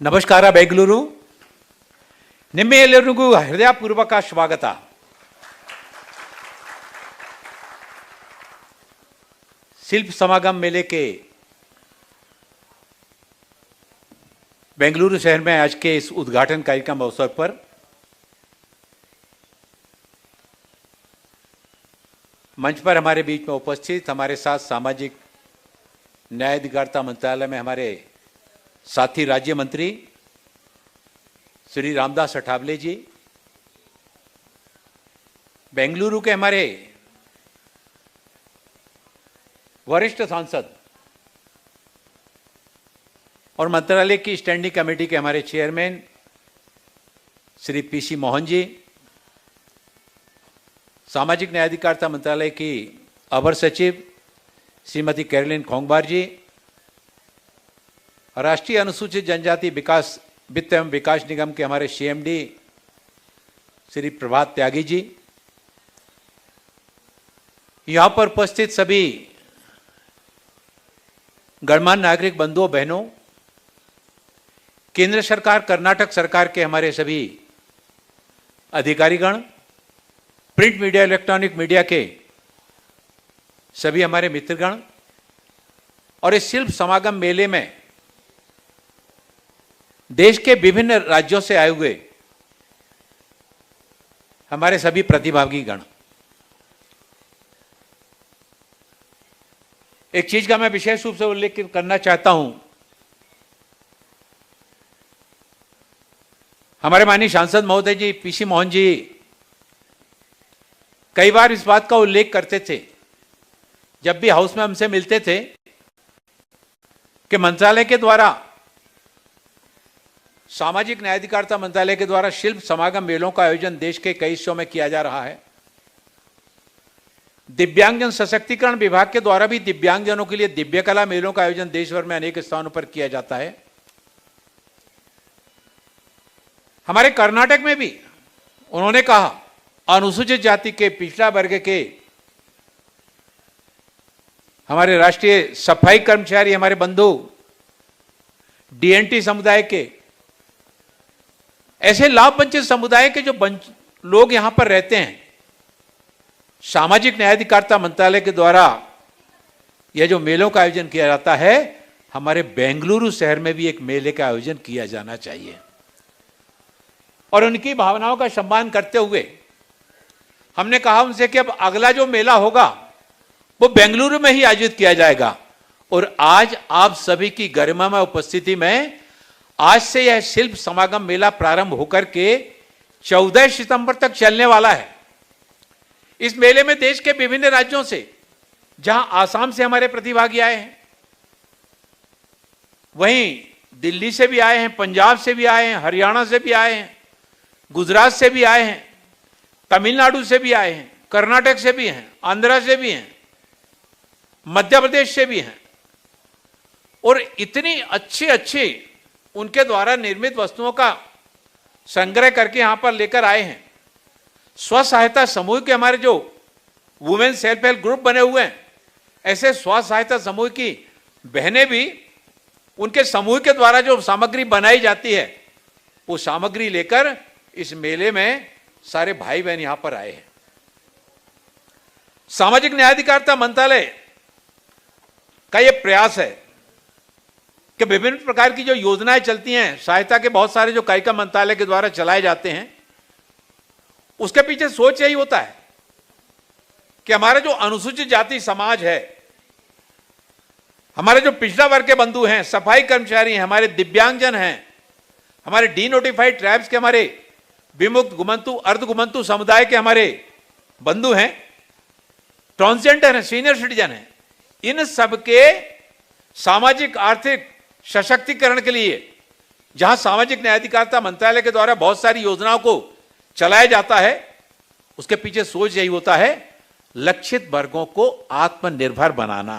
ನಮಸ್ಕಾರ ಬೆಂಗಳೂರು ನಿಮ್ಮೆಲ್ಲರಿಗೂ ಹೃದಯಪೂರ್ವಕ ಸ್ವಾಗತ. शिल्प समागम मेले के बेंगलुरु शहर में आज के इस उद्घाटन कार्यक्रम अवसर पर मंच पर हमारे बीच में उपस्थित हमारे साथ सामाजिक न्याय अधिकारिता मंत्रालय में हमारे साथी राज्य मंत्री श्री रामदास अठावले जी, बेंगलुरु के हमारे वरिष्ठ सांसद और मंत्रालय की स्टैंडिंग कमेटी के हमारे चेयरमैन श्री पीसी मोहन जी, सामाजिक न्याय अधिकारिता मंत्रालय की अवर सचिव श्रीमती कैरोलिन खोंगबार जी, राष्ट्रीय अनुसूचित जनजाति विकास वित्त एवं विकास निगम के हमारे सीएमडी श्री प्रभात त्यागी जी, यहाँ पर उपस्थित सभी गणमान्य नागरिक बंधुओं बहनों, केंद्र सरकार कर्नाटक सरकार के हमारे सभी अधिकारीगण, प्रिंट मीडिया इलेक्ट्रॉनिक मीडिया के सभी हमारे मित्रगण और इस शिल्प समागम मेले में देश के विभिन्न राज्यों से आए हुए हमारे सभी प्रतिभागी गण, एक चीज का मैं विशेष रूप से उल्लेख करना चाहता हूं. हमारे माननीय सांसद महोदय जी पीसी मोहन जी कई बार इस बात का उल्लेख करते थे जब भी हाउस में हमसे मिलते थे कि मंत्रालय के द्वारा, सामाजिक न्याय अधिकारिता मंत्रालय के द्वारा शिल्प समागम मेलों का आयोजन देश के कई हिस्सों में किया जा रहा है. दिव्यांगजन सशक्तिकरण विभाग के द्वारा भी दिव्यांगजनों के लिए दिव्य कला मेलों का आयोजन देश भर में अनेक स्थानों पर किया जाता है. हमारे कर्नाटक में भी उन्होंने कहा अनुसूचित जाति के पिछड़ा वर्ग के हमारे राष्ट्रीय सफाई कर्मचारी, हमारे बंधु डीएनटी समुदाय के, ऐसे लाभ वंचित समुदाय के जो लोग यहां पर रहते हैं, सामाजिक न्याय अधिकारिता मंत्रालय के द्वारा यह जो मेलों का आयोजन किया जाता है, हमारे बेंगलुरु शहर में भी एक मेले का आयोजन किया जाना चाहिए. और उनकी भावनाओं का सम्मान करते हुए हमने कहा उनसे कि अब अगला जो मेला होगा वो बेंगलुरु में ही आयोजित किया जाएगा. और आज आप सभी की गरिमामय उपस्थिति में आज से यह शिल्प समागम मेला प्रारंभ होकर के 14 सितंबर तक चलने वाला है. इस मेले में देश के विभिन्न राज्यों से, जहां आसाम से हमारे प्रतिभागी आए हैं, वहीं दिल्ली से भी आए हैं, पंजाब से भी आए हैं, हरियाणा से भी आए हैं, गुजरात से भी आए हैं, तमिलनाडु से भी आए हैं, कर्नाटक से भी हैं, आंध्र से भी हैं, मध्य प्रदेश से भी हैं. और इतनी अच्छी अच्छी उनके द्वारा निर्मित वस्तुओं का संग्रह करके यहां पर लेकर आए हैं. स्व सहायता समूह के हमारे जो वुमेन सेल्फ हेल्प ग्रुप बने हुए हैं, ऐसे स्व सहायता समूह की बहनें भी उनके समूह के द्वारा जो सामग्री बनाई जाती है वो सामग्री लेकर इस मेले में सारे भाई बहन यहां पर आए हैं. सामाजिक न्याय अधिकारिता मंत्रालय का यह प्रयास है कि विभिन्न प्रकार की जो योजनाएं चलती हैं, सहायता के बहुत सारे जो कार्यक्रम मंत्रालय के द्वारा चलाए जाते हैं, उसके पीछे सोच यही होता है कि हमारा जो अनुसूचित जाति समाज है, हमारे जो पिछड़ा वर्ग के बंधु हैं, सफाई कर्मचारी हैं, हमारे दिव्यांगजन हैं, हमारे डीनोटिफाइड ट्राइब्स के हमारे विमुक्त गुमंतु अर्ध गुमंतु समुदाय के हमारे बंधु हैं, ट्रांसजेंडर हैं, सीनियर सिटीजन हैं, इन सबके सामाजिक आर्थिक सशक्तिकरण के लिए जहां सामाजिक न्याय अधिकारिता मंत्रालय के द्वारा बहुत सारी योजनाओं को चलाया जाता है, उसके पीछे सोच यही होता है लक्षित वर्गों को आत्मनिर्भर बनाना,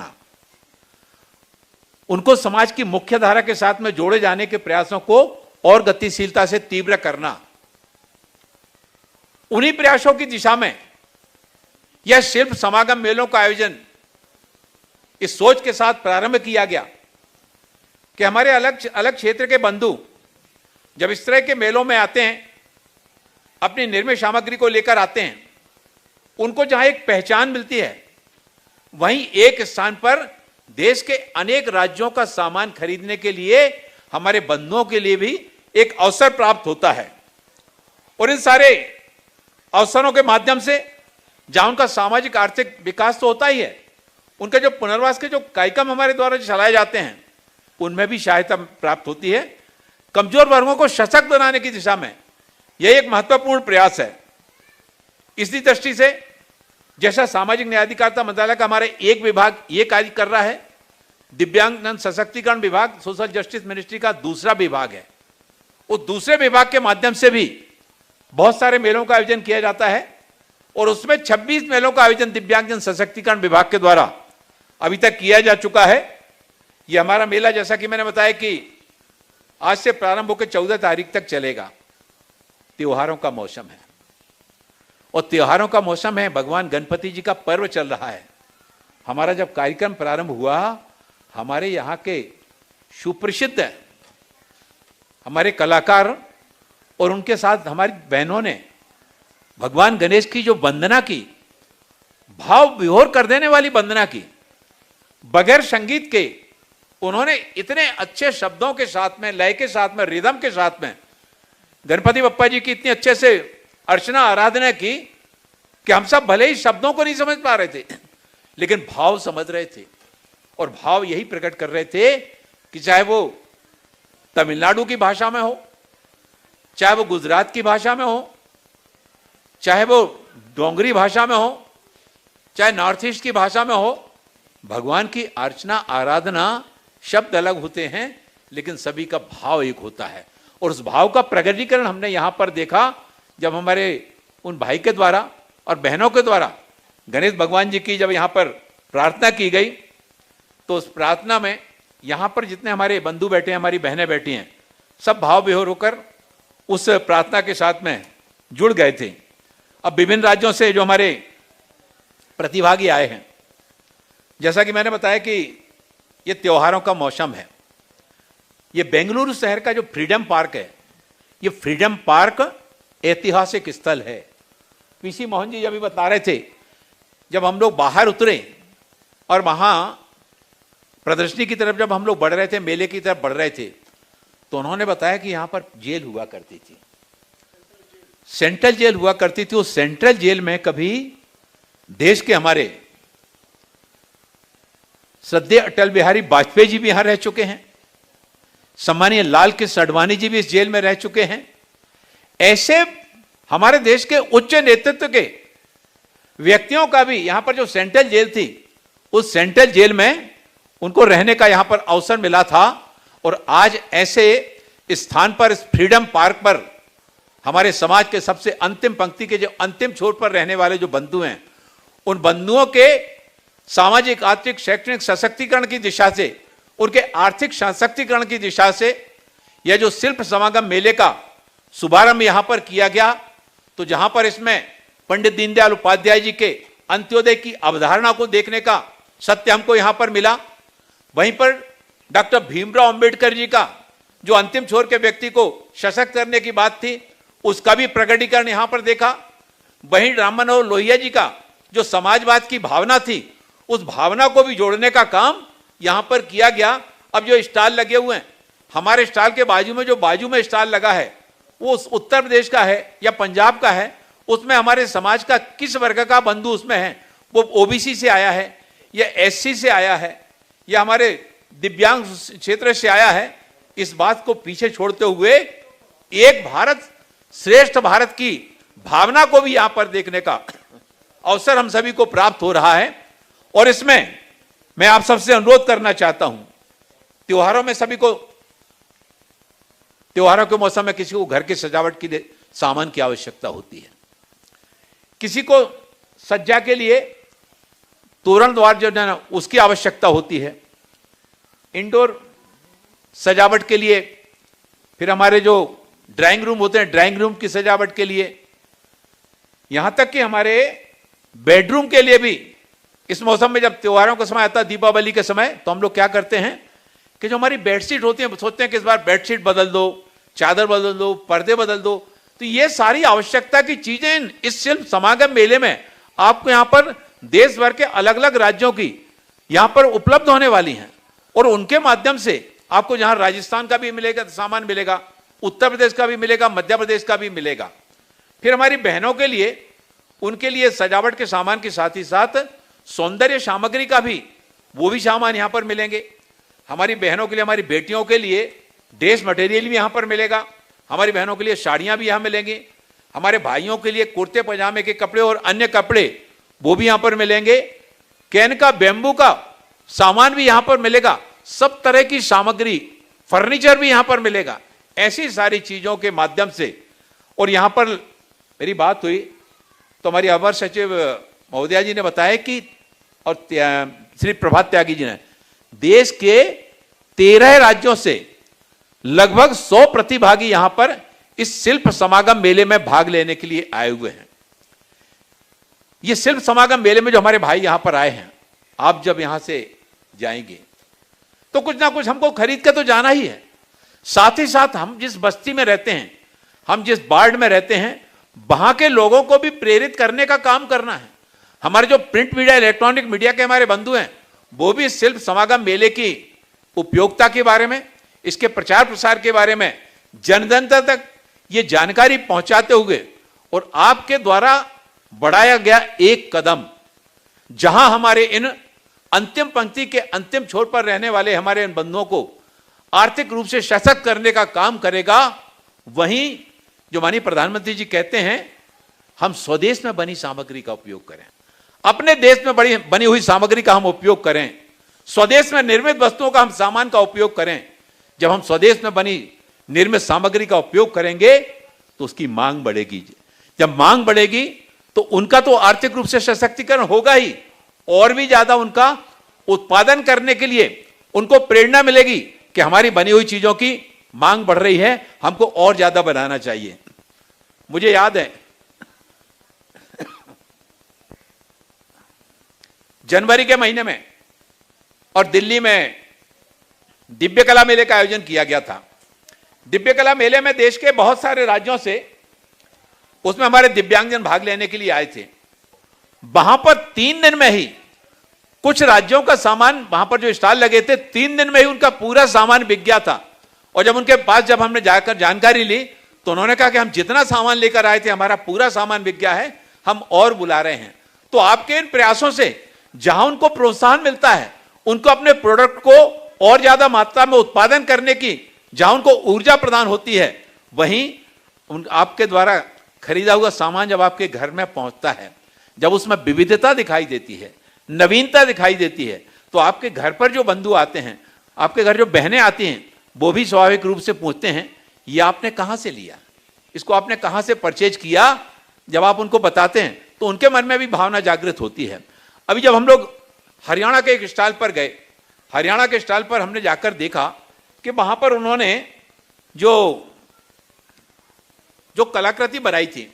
उनको समाज की मुख्य धारा के साथ में जोड़े जाने के प्रयासों को और गतिशीलता से तीव्र करना. उन्हीं प्रयासों की दिशा में यह शिल्प समागम मेलों का आयोजन इस सोच के साथ प्रारंभ किया गया कि हमारे अलग अलग क्षेत्र के बंधु जब इस तरह के मेलों में आते हैं, अपनी निर्मित सामग्री को लेकर आते हैं, उनको जहां एक पहचान मिलती है, वहीं एक स्थान पर देश के अनेक राज्यों का सामान खरीदने के लिए हमारे बंधुओं के लिए भी एक अवसर प्राप्त होता है। और इन सारे अवसरों के माध्यम से जहां उनका सामाजिक आर्थिक विकास तो होता ही है, उनका जो पुनर्वास के जो कार्यक्रम हमारे द्वारा चलाए जाते हैं, उनमें भी सहायता प्राप्त होती है। कमजोर वर्गों को सशक्त बनाने की दिशा में यह एक महत्वपूर्ण प्रयास है। इसी दृष्टि से जैसा सामाजिक न्याय अधिकारिता मंत्रालय का हमारे एक विभाग ये कार्य कर रहा है, दिव्यांगजन सशक्तिकरण विभाग सोशल जस्टिस मिनिस्ट्री का दूसरा विभाग है, उस दूसरे विभाग के माध्यम से भी बहुत सारे मेलों का आयोजन किया जाता है। और उसमें 26 मेलों का आयोजन दिव्यांगजन सशक्तिकरण विभाग के द्वारा अभी तक किया जा चुका है। यह हमारा मेला, जैसा कि मैंने बताया कि आज से प्रारंभ होकर 14 तारीख तक चलेगा। त्योहारों का मौसम है, और त्योहारों का मौसम है, भगवान गणपति जी का पर्व चल रहा है। हमारा जब कार्यक्रम प्रारंभ हुआ, हमारे यहाँ के सुप्रसिद्ध हमारे कलाकार और उनके साथ हमारी बहनों ने भगवान गणेश की जो वंदना की, भाव विभोर कर देने वाली वंदना की, बगैर संगीत के उन्होंने इतने अच्छे शब्दों के साथ में, लय के साथ में, रिदम के साथ में गणपति बप्पा जी की इतनी अच्छे से अर्चना आराधना की कि हम सब भले ही शब्दों को नहीं समझ पा रहे थे, लेकिन भाव समझ रहे थे। और भाव यही प्रकट कर रहे थे कि चाहे वो तमिलनाडु की भाषा में हो, चाहे वो गुजरात की भाषा में हो, चाहे वो डोंगरी भाषा में हो, चाहे नॉर्थ ईस्ट की भाषा में हो, भगवान की अर्चना आराधना शब्द अलग होते हैं, लेकिन सभी का भाव एक होता है। और उस भाव का प्रकटीकरण हमने यहां पर देखा जब हमारे उन भाई के द्वारा और बहनों के द्वारा गणेश भगवान जी की जब यहां पर प्रार्थना की गई, तो उस प्रार्थना में यहां पर जितने हमारे बंधु बैठे हैं, हमारी बहनें बैठी हैं, सब भाव विभोर होकर उस प्रार्थना के साथ में जुड़ गए थे। अब विभिन्न राज्यों से जो हमारे प्रतिभागी आए हैं, जैसा कि मैंने बताया कि ये त्योहारों का मौसम है। ये बेंगलुरु शहर का जो फ्रीडम पार्क है, ये फ्रीडम पार्क ऐतिहासिक स्थल है। पीसी मोहन जी अभी बता रहे थे, जब हम लोग बाहर उतरे और वहां प्रदर्शनी की तरफ जब हम लोग बढ़ रहे थे, मेले की तरफ बढ़ रहे थे, तो उन्होंने बताया कि यहां पर जेल हुआ करती थी, सेंट्रल जेल हुआ करती थी। उस सेंट्रल जेल में कभी देश के हमारे श्रद्धेय अटल बिहारी वाजपेयी जी भी यहां रह चुके हैं, सम्मानीय लाल कृष्ण आडवाणी जी भी इस जेल में रह चुके हैं। ऐसे हमारे देश के उच्च नेतृत्व के व्यक्तियों का भी यहां पर जो सेंट्रल जेल थी, उस सेंट्रल जेल में उनको रहने का यहां पर अवसर मिला था। और आज ऐसे स्थान पर, इस फ्रीडम पार्क पर, हमारे समाज के सबसे अंतिम पंक्ति के जो अंतिम छोर पर रहने वाले जो बंधु हैं, उन बंधुओं के सामाजिक, आर्थिक, शैक्षणिक सशक्तिकरण की दिशा से, उनके आर्थिक सशक्तिकरण की दिशा से यह जो शिल्प समागम मेले का शुभारंभ यहां पर किया गया, तो जहां पर इसमें पंडित दीनदयाल उपाध्याय जी के अंत्योदय की अवधारणा को देखने का सत्य हमको यहां पर मिला। वहीं पर डॉक्टर भीमराव अंबेडकर जी का जो अंतिम छोर के व्यक्ति को सशक्त करने की बात थी, उसका भी प्रकटीकरण यहां पर देखा। वहीं राम मनोहर लोहिया जी का जो समाजवाद की भावना थी, उस भावना को भी जोड़ने का काम यहां पर किया गया। अब जो स्टॉल लगे हुए हैं, हमारे स्टॉल के बाजू में जो बाजू में स्टॉल लगा है, वो उत्तर प्रदेश का है या पंजाब का है, उसमें हमारे समाज का किस वर्ग का बंधु उसमें है, वो ओबीसी से आया है या एससी से आया है या हमारे दिव्यांग क्षेत्र से आया है, इस बात को पीछे छोड़ते हुए एक भारत श्रेष्ठ भारत की भावना को भी यहां पर देखने का अवसर हम सभी को प्राप्त हो रहा है। और इसमें मैं आप सबसे अनुरोध करना चाहता हूं, त्योहारों में सभी को, त्योहारों के मौसम में किसी को घर की सजावट के लिए सामान की आवश्यकता होती है, किसी को सज्जा के लिए तोरण द्वार जो है ना उसकी आवश्यकता होती है, इंडोर सजावट के लिए, फिर हमारे जो ड्राइंग रूम होते हैं ड्राइंग रूम की सजावट के लिए, यहां तक कि हमारे बेडरूम के लिए भी इस मौसम में जब त्योहारों का समय आता है, दीपावली के समय, तो हम लोग क्या करते हैं कि जो हमारी बेडशीट होती है, सोचते हैं कि इस बार बेडशीट बदल दो, चादर बदल दो, पर्दे बदल दो। तो ये सारी आवश्यकता की चीजें इस शिल्प समागम मेले में आपको यहां पर देश भर के अलग अलग राज्यों की यहां पर उपलब्ध होने वाली हैं, और उनके माध्यम से आपको जहां राजस्थान का भी मिलेगा सामान मिलेगा, उत्तर प्रदेश का भी मिलेगा, मध्य प्रदेश का भी मिलेगा। फिर हमारी बहनों के लिए, उनके लिए सजावट के सामान के साथ ही साथ सौंदर्य सामग्री का भी, वो भी सामान यहां पर मिलेंगे। हमारी बहनों के लिए, हमारी बेटियों के लिए ड्रेस मटेरियल भी यहां पर मिलेगा, हमारी बहनों के लिए साड़ियां भी यहां मिलेंगी, हमारे भाइयों के लिए कुर्ते पजामे के कपड़े और अन्य कपड़े वो भी यहां पर मिलेंगे। कैन का, बेम्बू का सामान भी यहां पर मिलेगा, सब तरह की सामग्री, फर्नीचर भी यहां पर मिलेगा। ऐसी सारी चीजों के माध्यम से, और यहां पर मेरी बात हुई तो हमारी अवर सचिव महोदया जी ने बताया कि, और श्री प्रभात त्यागी जी ने, देश के 13 राज्यों से लगभग 100 प्रतिभागी यहां पर इस शिल्प समागम मेले में भाग लेने के लिए आए हुए हैं। ये शिल्प समागम मेले में जो हमारे भाई यहां पर आए हैं, आप जब यहां से जाएंगे तो कुछ ना कुछ हमको खरीद के तो जाना ही है। साथ ही साथ हम जिस बस्ती में रहते हैं, हम जिस वार्ड में रहते हैं, वहां के लोगों को भी प्रेरित करने का काम करना है। हमारे जो प्रिंट मीडिया, इलेक्ट्रॉनिक मीडिया के हमारे बंधु हैं, वो भी इस शिल्प समागम मेले की उपयोगिता के बारे में, इसके प्रचार प्रसार के बारे में जन जन तक ये जानकारी पहुंचाते हुए, और आपके द्वारा बढ़ाया गया एक कदम, जहां हमारे इन अंतिम पंक्ति के अंतिम छोर पर रहने वाले हमारे इन बंधुओं को आर्थिक रूप से सशक्त करने का काम करेगा। वहीं जो माननीय प्रधानमंत्री जी कहते हैं, हम स्वदेश में बनी सामग्री का उपयोग करें, अपने देश में बनी हुई सामग्री का हम उपयोग करें, स्वदेश में निर्मित वस्तुओं का हम सामान का उपयोग करें। जब हम स्वदेश में बनी निर्मित सामग्री का उपयोग करेंगे तो उसकी मांग बढ़ेगी। जब मांग बढ़ेगी तो उनका तो आर्थिक रूप से सशक्तिकरण होगा ही, और भी ज्यादा उनका उत्पादन करने के लिए उनको प्रेरणा मिलेगी कि हमारी बनी हुई चीजों की मांग बढ़ रही है, हमको और ज्यादा बनाना चाहिए। मुझे याद है जनवरी के महीने में और दिल्ली में दिव्य कला मेले का आयोजन किया गया था। दिव्य कला मेले में देश के बहुत सारे राज्यों से, उसमें हमारे दिव्यांगजन भाग लेने के लिए आए थे। वहां पर 3 दिन में ही कुछ राज्यों का सामान, वहां पर जो स्टॉल लगे थे, 3 दिन में ही उनका पूरा सामान बिक गया था। और जब उनके पास जब हमने जाकर जानकारी ली तो उन्होंने कहा कि हम जितना सामान लेकर आए थे हमारा पूरा सामान बिक गया है, हम और बुला रहे हैं। तो आपके इन प्रयासों से जहां उनको प्रोत्साहन मिलता है, उनको अपने प्रोडक्ट को और ज्यादा मात्रा में उत्पादन करने की जहां उनको ऊर्जा प्रदान होती है, वहीं आपके द्वारा खरीदा हुआ सामान जब आपके घर में पहुंचता है, जब उसमें विविधता दिखाई देती है, नवीनता दिखाई देती है, तो आपके घर पर जो बंधु आते हैं, आपके घर जो बहनें आती हैं, वो भी स्वाभाविक रूप से पूछते हैं ये आपने कहां से लिया, इसको आपने कहां से परचेज किया। जब आप उनको बताते हैं तो उनके मन में भी भावना जागृत होती है। अभी जब हम लोग हरियाणा के एक स्टॉल पर गए, हरियाणा के स्टॉल पर हमने जाकर देखा कि वहां पर उन्होंने जो कलाकृति बनाई थी,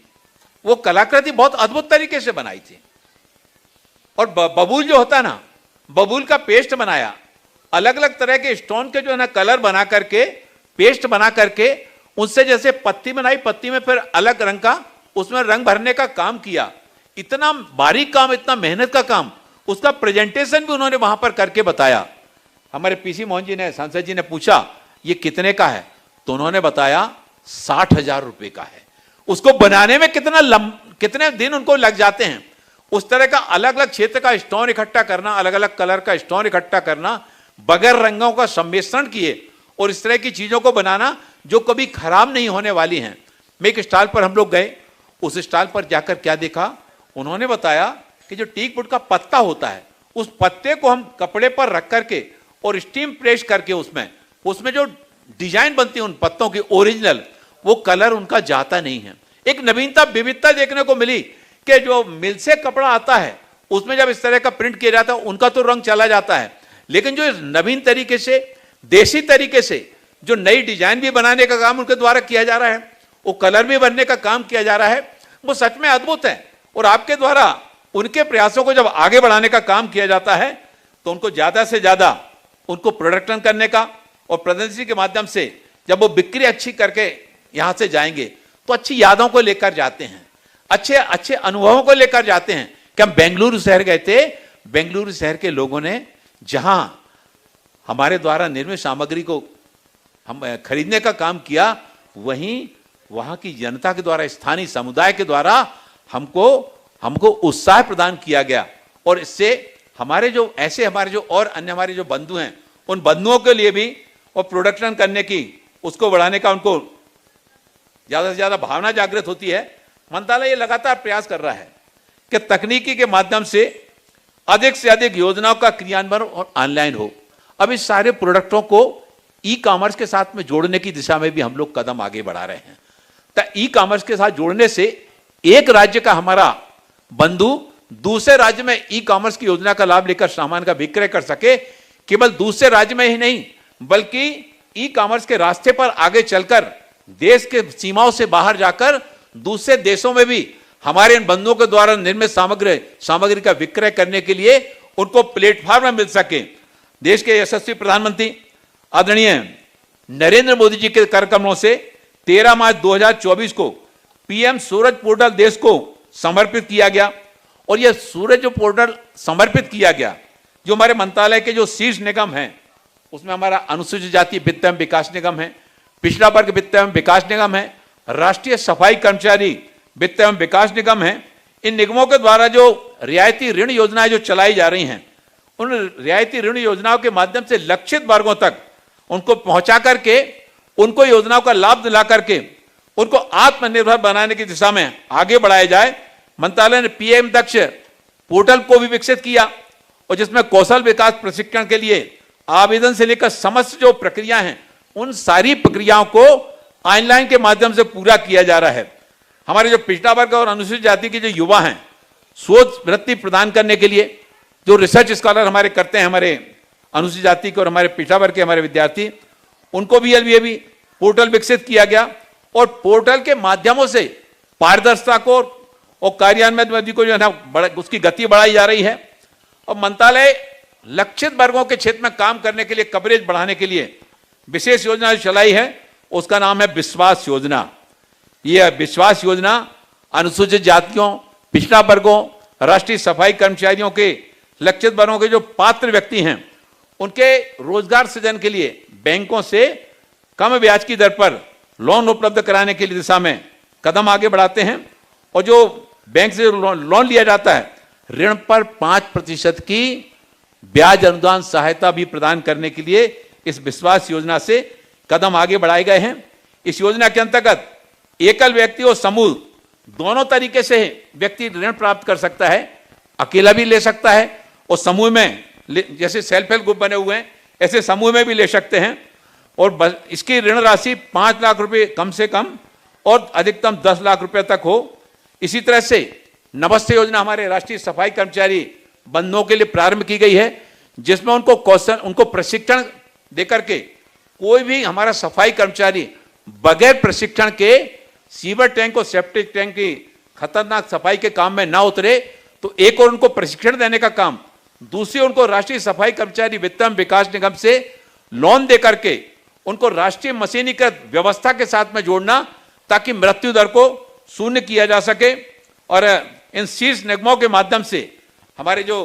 वो कलाकृति बहुत अद्भुत तरीके से बनाई थी। और बबूल जो होता ना, बबूल का पेस्ट बनाया, अलग अलग तरह के स्टोन के जो है ना कलर बना करके, पेस्ट बना करके, उनसे जैसे पत्ती बनाई, पत्ती में फिर अलग रंग का उसमें रंग भरने का काम किया। इतना बारीक काम, इतना मेहनत का काम, उसका प्रेजेंटेशन भी उन्होंने वहां पर करके बताया। हमारे पीसी मोहन जी ने, सांसद जी ने पूछा ये कितने का है, तो उन्होंने बताया 60,000 रुपए का है। उसको बनाने में कितने दिन उनको लग जाते हैं। उस तरह का अलग अलग क्षेत्र का स्टोन इकट्ठा करना, अलग अलग कलर का स्टोन इकट्ठा करना, बगैर रंगों का सम्मिश्रण किए और इस तरह की चीजों को बनाना जो कभी खराब नहीं होने वाली हैं। मैं एक स्टॉल पर हम लोग गए, उस स्टॉल पर जाकर क्या देखा, उन्होंने बताया कि जो टीक वुड का पत्ता होता है, उस पत्ते को हम कपड़े पर रख करके और स्टीम प्रेस करके उसमें जो डिजाइन बनती है उन पत्तों की ओरिजिनल, वो कलर उनका जाता नहीं है। एक नवीनता, विविधता देखने को मिली कि जो मिल से कपड़ा आता है उसमें जब इस तरह का प्रिंट किया जाता है, उनका तो रंग चला जाता है, लेकिन जो नवीन तरीके से, देसी तरीके से जो नई डिजाइन भी बनाने का काम उनके द्वारा किया जा रहा है, वो कलर भी बनने का काम किया जा रहा है, वो सच में अद्भुत है। और आपके द्वारा उनके प्रयासों को जब आगे बढ़ाने का काम किया जाता है तो उनको ज्यादा से ज्यादा उनको प्रोडक्शन करने का और प्रदर्शनी के माध्यम से जब वो बिक्री अच्छी करके यहां से जाएंगे तो अच्छी यादों को लेकर जाते हैं, अच्छे अच्छे अनुभवों को लेकर जाते हैं। कि हम बेंगलुरु शहर गए थे, बेंगलुरु शहर के लोगों ने जहां हमारे द्वारा निर्मित सामग्री को हम खरीदने का काम किया, वहीं वहां की जनता के द्वारा, स्थानीय समुदाय के द्वारा हमको उत्साह प्रदान किया गया। और इससे हमारे जो और अन्य हमारे जो बंधु हैं, उन बंधुओं के लिए भी और प्रोडक्शन करने की, उसको बढ़ाने का उनको ज्यादा से ज्यादा भावना जागृत होती है। मंत्रालय ये लगातार प्रयास कर रहा है कि तकनीकी के माध्यम से से अधिक योजनाओं का क्रियान्वयन और ऑनलाइन हो। अब इस सारे प्रोडक्टों को ई कॉमर्स के साथ में जोड़ने की दिशा में भी हम लोग कदम आगे बढ़ा रहे हैं। तो ई कॉमर्स के साथ जोड़ने से एक राज्य का हमारा बंधु दूसरे राज्य में ई कॉमर्स की योजना का लाभ लेकर सामान का विक्रय कर सके। केवल दूसरे राज्य में ही नहीं, बल्कि ई कॉमर्स के रास्ते पर आगे चलकर देश के सीमाओं से बाहर जाकर दूसरे देशों में भी हमारे इन बंधुओं के द्वारा निर्मित सामग्री का विक्रय करने के लिए उनको प्लेटफॉर्म मिल सके। देश के यशस्वी प्रधानमंत्री आदरणीय नरेंद्र मोदी जी के कार्यक्रमों से 13 मार्च 2024 को पीएम सूरज पोर्टल देश को समर्पित किया गया। और यह सूरज जो पोर्टल समर्पित किया गया, जो हमारे मंत्रालय के जो शीर्ष निगम हैं, उसमें हमारा अनुसूचित जाति वित्त एवं विकास निगम है, पिछड़ा वर्ग वित्त एवं विकास निगम है, राष्ट्रीय सफाई कर्मचारी वित्त एवं विकास निगम है। इन निगमों के द्वारा जो रियायती ऋण योजनाएं जो चलाई जा रही हैं, उन रियायती ऋण योजनाओं के माध्यम से लक्षित वर्गों तक उनको पहुंचा करके, उनको योजनाओं का लाभ दिला करके उनको आत्मनिर्भर बनाने की दिशा में आगे बढ़ाया जाए। मंत्रालय ने पीएम दक्ष पोर्टल को भी विकसित किया, और जिसमें कौशल विकास प्रशिक्षण के लिए आवेदन से लेकर समस्त जो प्रक्रिया हैं, उन सारी प्रक्रियाओं को ऑनलाइन के माध्यम से पूरा किया जा रहा है। हमारे जो पिछड़ा वर्ग और अनुसूचित जाति के जो युवा हैं, शोध वृत्ति प्रदान करने के लिए जो रिसर्च स्कॉलर हमारे करते हैं, हमारे अनुसूचित जाति के और हमारे पिछड़ा वर्ग के हमारे विद्यार्थी, उनको भी भी पोर्टल विकसित किया गया। और पोर्टल के माध्यमों से पारदर्शिता को और कार्यान्वयन को जो है ना, उसकी गति बढ़ाई जा रही है। और मंत्रालय लक्षित वर्गों के क्षेत्र में काम करने के लिए, कवरेज बढ़ाने के लिए विशेष योजना चलाई है, उसका नाम है विश्वास योजना। यह विश्वास योजना अनुसूचित जातियों, पिछड़ा वर्गों, राष्ट्रीय सफाई कर्मचारियों के लक्षित वर्गों के जो पात्र व्यक्ति हैं, उनके रोजगार सृजन के लिए बैंकों से कम ब्याज की दर पर लोन उपलब्ध कराने की दिशा में कदम आगे बढ़ाते हैं। और जो बैंक से लोन लिया जाता है, ऋण पर 5% की ब्याज अनुदान सहायता भी प्रदान करने के लिए इस विश्वास योजना से कदम आगे बढ़ाए गए हैं। इस योजना के अंतर्गत एकल व्यक्ति और समूह दोनों तरीके से व्यक्ति ऋण प्राप्त कर सकता है। अकेला भी ले सकता है, और समूह में, जैसे सेल्फ हेल्प ग्रुप बने हुए हैं, ऐसे समूह में भी ले सकते हैं। और इसकी ऋण राशि 5 लाख रुपए कम से कम और अधिकतम 10 लाख रुपए तक हो। इसी तरह से नमस्ते योजना हमारे राष्ट्रीय सफाई कर्मचारी बंधुओं के लिए प्रारंभ की गई है, जिसमें उनको प्रशिक्षण देकर के कोई भी हमारा सफाई कर्मचारी बगैर प्रशिक्षण के सीवर टैंक और सेप्टिक टैंक की खतरनाक सफाई के काम में ना उतरे। तो एक और उनको प्रशिक्षण देने का काम, दूसरी उनको राष्ट्रीय सफाई कर्मचारी वित्त एवं विकास निगम से लोन दे करके उनको राष्ट्रीय मशीनीकृत व्यवस्था के साथ में जोड़ना, ताकि मृत्यु दर को शून्य किया जा सके। और इन शीर्ष निगमों के माध्यम से हमारे जो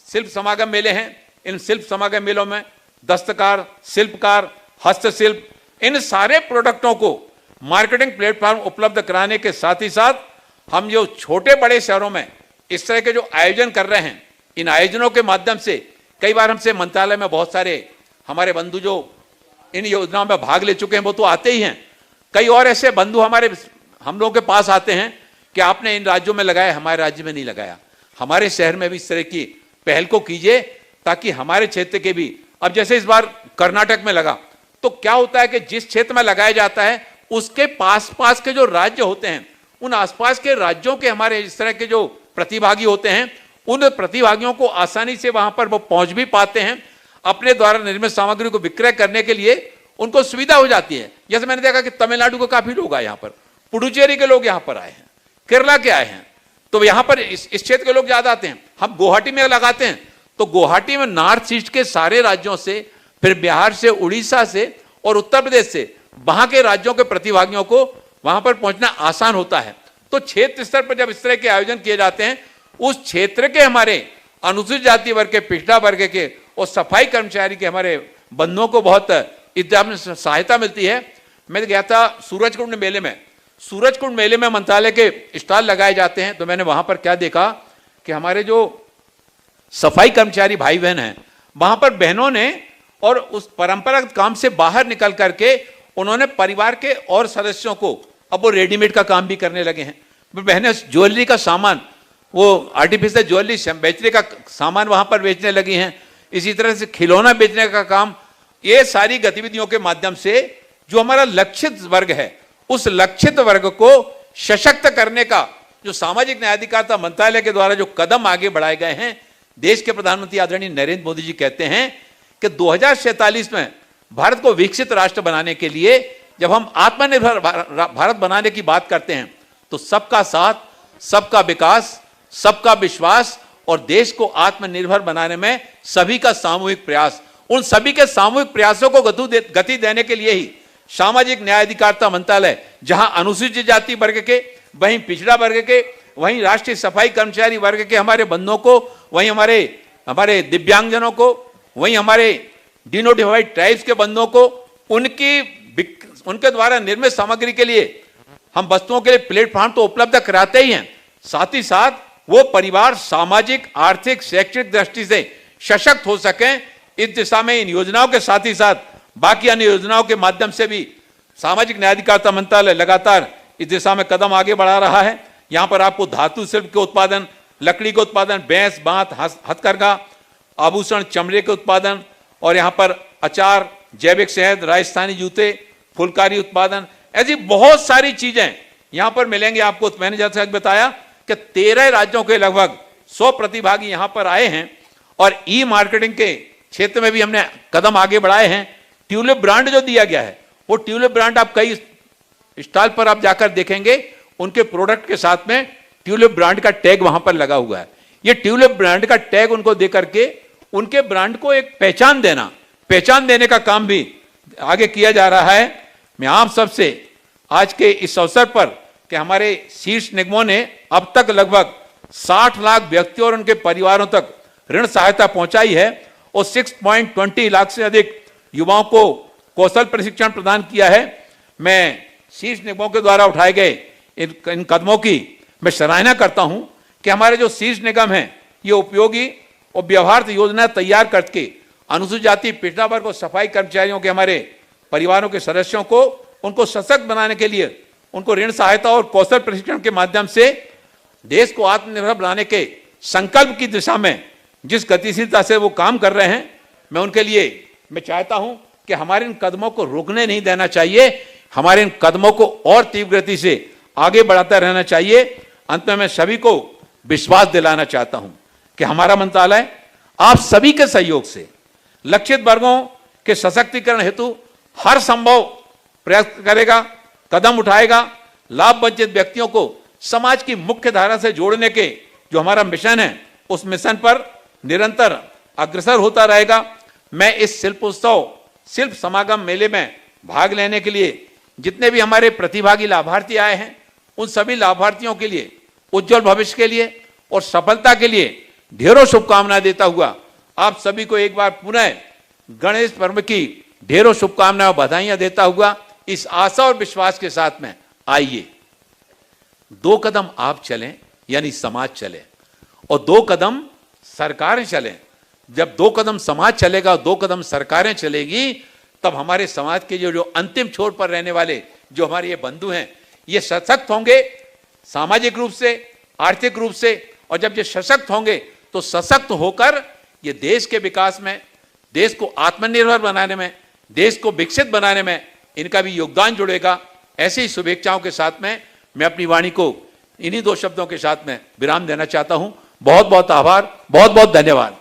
शिल्प समागम मेले हैं, इन शिल्प समागम मेलों में दस्तकार, शिल्पकार, हस्तशिल्प, इन सारे प्रोडक्टों को मार्केटिंग प्लेटफॉर्म उपलब्ध कराने के साथ ही साथ हम जो छोटे बड़े शहरों में इस तरह के जो आयोजन कर रहे हैं, इन आयोजनों के माध्यम से कई बार हमसे मंत्रालय में बहुत सारे हमारे बंधु जो इन योजनाओं में भाग ले चुके हैं, वो तो आते ही हैं। कई और ऐसे बंधु हम लोगों के पास आते हैं कि आपने इन राज्यों में लगाया, हमारे राज्य में नहीं लगाया, हमारे शहर में भी इस तरह की पहल को कीजिए, ताकि हमारे क्षेत्र के भी। अब जैसे इस बार कर्नाटक में लगा, तो क्या होता है कि जिस क्षेत्र में लगाया जाता है, उसके पास के जो राज्य होते हैं, उन आसपास के राज्यों के हमारे इस तरह के जो प्रतिभागी होते हैं, उन प्रतिभागियों को आसानी से वहां पर वो पहुंच भी पाते हैं। अपने द्वारा निर्मित सामग्री को विक्रय करने के लिए उनको सुविधा हो जाती है। जैसे मैंने देखा कि तमिलनाडु के काफी लोग आए यहाँ पर, पुडुचेरी के लोग यहाँ पर आए हैं, केरला के आए हैं, तो यहाँ पर इस क्षेत्र के लोग ज्यादा आते हैं। हम गुवाहाटी में लगाते हैं, तो गुवाहाटी में नॉर्थ ईस्ट के सारे राज्यों से, फिर बिहार से, उड़ीसा से और उत्तर प्रदेश से वहां के राज्यों के प्रतिभागियों को वहां पर पहुंचना आसान होता है। तो क्षेत्र स्तर पर जब इस तरह के आयोजन किए जाते हैं, उस क्षेत्र के हमारे अनुसूचित जाति वर्ग के, पिछड़ा वर्ग के और सफाई कर्मचारी के हमारे बंधुओं को बहुत इसमें सहायता मिलती है। मैं गया था सूरजकुंड मेले में। सूरजकुंड मेले में मंत्रालय के स्टॉल लगाए जाते हैं, तो मैंने वहां पर क्या देखा कि हमारे जो सफाई कर्मचारी भाई बहन हैं, वहां पर बहनों ने और उस परंपरागत काम से बाहर निकल करके उन्होंने परिवार के और सदस्यों को, अब वो रेडीमेड का काम भी करने लगे हैं। बहनें ज्वेलरी का सामान, वो आर्टिफिशियल ज्वेलरी बेचने का सामान वहां पर बेचने लगी हैं। इसी तरह से खिलौना बेचने का काम। ये सारी गतिविधियों के माध्यम से जो हमारा लक्षित वर्ग है, उस लक्षित वर्ग को सशक्त करने का जो सामाजिक न्याय अधिकारिता मंत्रालय के द्वारा जो कदम आगे बढ़ाए गए हैं, देश के प्रधानमंत्री आदरणीय नरेंद्र मोदी जी कहते हैं कि 2047 में भारत को विकसित राष्ट्र बनाने के लिए जब हम आत्मनिर्भर भारत बनाने की बात करते हैं, तो सबका साथ, सबका विकास, सबका विश्वास और देश को आत्मनिर्भर बनाने में सभी का सामूहिक प्रयास, उन सभी के सामूहिक प्रयासों को गति देने के लिए ही सामाजिक न्याय अधिकारिता मंत्रालय, जहां अनुसूचित जाति वर्ग के, वहीं पिछड़ा वर्ग के, वहीं राष्ट्रीय सफाई कर्मचारी वर्ग के हमारे बंधुओं को, वहीं हमारे दिव्यांगजनों को, वहीं हमारे डिनोटिफाइड ट्राइब्स के बंधुओं को, उनके द्वारा निर्मित सामग्री के लिए हम वस्तुओं के लिए प्लेटफॉर्म तो उपलब्ध कराते ही हैं, साथ ही साथ वो परिवार सामाजिक, आर्थिक, शैक्षणिक दृष्टि से सशक्त हो सकें। इस दिशा में इन योजनाओं के साथ ही साथ बाकी अन्य योजनाओं के माध्यम से भी सामाजिक न्याय अधिकारिता मंत्रालय लगातार इस दिशा में कदम आगे बढ़ा रहा है। यहां पर आपको धातु शिल्प के उत्पादन, लकड़ी के उत्पादन, बैंस, बांत, हथकरघा, आभूषण, चमड़े के उत्पादन और यहां पर अचार, जैविक शहद, राजस्थानी जूते, फुलकारी उत्पादन, ऐसी बहुत सारी चीजें यहां पर मिलेंगे आपको। मैंने जैसा बताया कि 13 राज्यों के लगभग 100 प्रतिभागी यहां पर आए हैं और ई मार्केटिंग के क्षेत्र में भी हमने कदम आगे बढ़ाए हैं। ट्यूलिप ब्रांड जो दिया गया है, वो ट्यूलिप ब्रांड आप कई स्टॉल पर आप जाकर देखेंगे, उनके प्रोडक्ट के साथ में ट्यूलिप ब्रांड का टैग वहां पर लगा हुआ है। ये ट्यूलिप ब्रांड का टैग उनको दे करके उनके ब्रांड को एक पहचान देने का काम भी आगे किया जा रहा है। मैं आप सबसे आज के इस अवसर पर कि हमारे शीर्ष निगमों ने अब तक लगभग 60 लाख व्यक्तियों और उनके परिवारों तक ऋण सहायता पहुंचाई है और 6.20 लाख से अधिक युवाओं को कौशल प्रशिक्षण प्रदान किया है। मैं शीर्ष निगमों के द्वारा उठाए गए इन कदमों की मैं सराहना करता हूं कि हमारे जो शीर्ष निगम हैं, ये उपयोगी और व्यवहार्य योजना तैयार करके अनुसूचित जाति, पिछड़ा वर्ग और सफाई कर्मचारियों के हमारे परिवारों के सदस्यों को उनको सशक्त बनाने के लिए उनको ऋण सहायता और कौशल प्रशिक्षण के माध्यम से देश को आत्मनिर्भर बनाने के संकल्प की दिशा में जिस गतिशीलता से वो काम कर रहे हैं, मैं उनके लिए मैं चाहता हूं कि हमारे इन कदमों को रोकने नहीं देना चाहिए, हमारे इन कदमों को और तीव्र गति से आगे बढ़ाता रहना चाहिए। अंत में मैं सभी को विश्वास दिलाना चाहता हूं कि हमारा मंत्रालय आप सभी के सहयोग से लक्षित वर्गों के सशक्तिकरण हेतु हर संभव प्रयास करेगा, कदम उठाएगा। लाभ वंचित व्यक्तियों को समाज की मुख्य धारा से जोड़ने के जो हमारा मिशन है, उस मिशन पर निरंतर अग्रसर होता रहेगा। मैं इस शिल्प समागम मेले में भाग लेने के लिए जितने भी हमारे प्रतिभागी लाभार्थी आए हैं, उन सभी लाभार्थियों के लिए उज्जवल भविष्य के लिए और सफलता के लिए ढेरों शुभकामनाएं देता हुआ आप सभी को एक बार पुनः गणेश पर्व की ढेरों शुभकामनाएं और बधाइयां देता हुआ इस आशा और विश्वास के साथ में आइए 2 कदम आप चलें, यानी समाज चले, और 2 कदम सरकारें चलें। जब 2 कदम समाज चलेगा, 2 कदम सरकारें चलेगी, तब हमारे समाज के जो अंतिम छोर पर रहने वाले जो हमारे ये बंधु हैं, ये सशक्त होंगे सामाजिक रूप से, आर्थिक रूप से, और जब ये सशक्त होंगे तो सशक्त होकर ये देश के विकास में, देश को आत्मनिर्भर बनाने में, देश को विकसित बनाने में इनका भी योगदान जुड़ेगा। ऐसी शुभेच्छाओं के साथ में मैं अपनी वाणी को इन्हीं 2 शब्दों के साथ में विराम देना चाहता हूं। बहुत बहुत आभार, बहुत बहुत धन्यवाद।